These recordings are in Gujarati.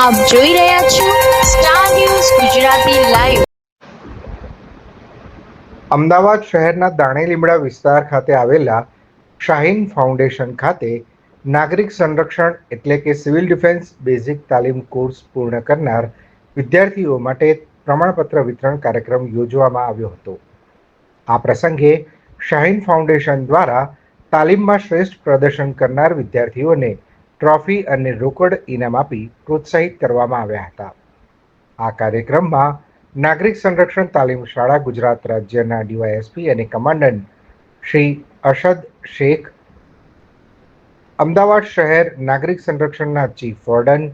આપ જોઈ રહ્યા છો star news Gujarati live. Ahmedabad શહેરના દાણીલીમડા વિસ્તાર ખાતે આવેલા શાહીન ફાઉન્ડેશન ખાતે નાગરિક સંરક્ષણ એટલે કે સિવિલ ડિફેન્સ બેઝિક તાલીમ કોર્સ પૂર્ણ કરનાર વિદ્યાર્થીઓ માટે પ્રમાણપત્ર વિતરણ કાર્યક્રમ યોજવામાં આવ્યો હતો. આ પ્રસંગે શાહીન ફાઉન્ડેશન દ્વારા તાલીમમાં શ્રેષ્ઠ પ્રદર્શન કરનાર વિદ્યાર્થીઓને ટ્રોફી અને રોકડ ઇનામ આપી પ્રોત્સાહિત કરવામાં આવ્યા હતા. આ કાર્યક્રમમાં નાગરિક સંરક્ષણ તાલીમ શાળા ગુજરાત રાજ્યના ડીવાયએસપી અને કમાન્ડન્ટ શ્રી અરશદ શેખ, અમદાવાદ શહેર નાગરિક સંરક્ષણના ચીફ વોર્ડન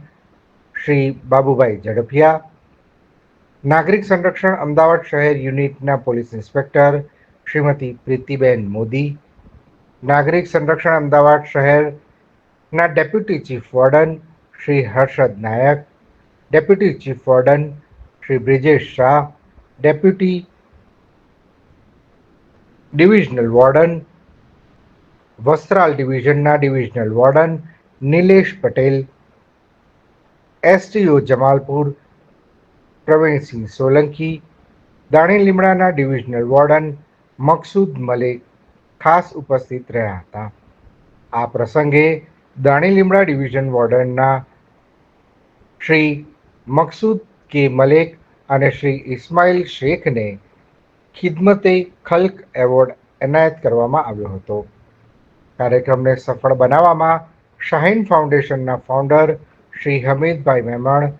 શ્રી બાબુભાઈ ઝડફિયા, નાગરિક સંરક્ષણ અમદાવાદ શહેર યુનિટના પોલીસ ઇન્સ્પેક્ટર શ્રીમતી પ્રીતિબેન મોદી, નાગરિક સંરક્ષણ અમદાવાદ શહેરના deputy chief warden Shri Harshad Nayak, deputy chief warden Shri Brijesh Shah, deputy divisional warden Vastral ડિવિઝનના divisional warden Nilesh Patel, STO Jamalpur Pravinsinh Solanki, દાણીલીમડાના ડિવિઝનલ વોર્ડન મકસૂદ મલિક ખાસ ઉપસ્થિત રહ્યા હતા. આ પ્રસંગે દાણીલીમડા ડિવિઝન વોર્ડનના શ્રી મકસૂદ કે મલિક અને શ્રી ઇસ્માઇલ શેખને ખિદમતે ખલ્ક એવોર્ડ એનાયત કરવામાં આવ્યો હતો. કાર્યક્રમને સફળ બનાવવામાં શાહીન ફાઉન્ડેશનના ફાઉન્ડર શ્રી હમીદભાઈ મેમણ,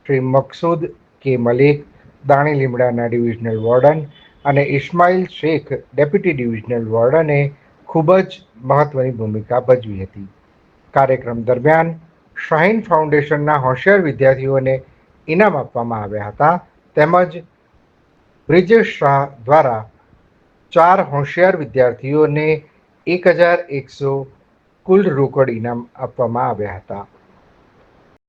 શ્રી મકસૂદ કે મલિક દાણીલીમડાના ડિવિઝનલ વોર્ડન અને ઇસ્માઇલ શેખ ડેપ્યુટી ડિવિઝનલ વોર્ડને ખૂબ જ મહત્વની ભૂમિકા ભજવી હતી. કાર્યક્રમ દરમિયાન શાહીન ફાઉન્ડેશનના હોશિયાર વિદ્યાર્થીઓને ઇનામ આપવામાં આવ્યા હતા. તેમજ બ્રિજેશ શાહ દ્વારા 4 હોશિયાર વિદ્યાર્થીઓને 1100 કુલ રોકડ ઇનામ આપવામાં આવ્યા હતા.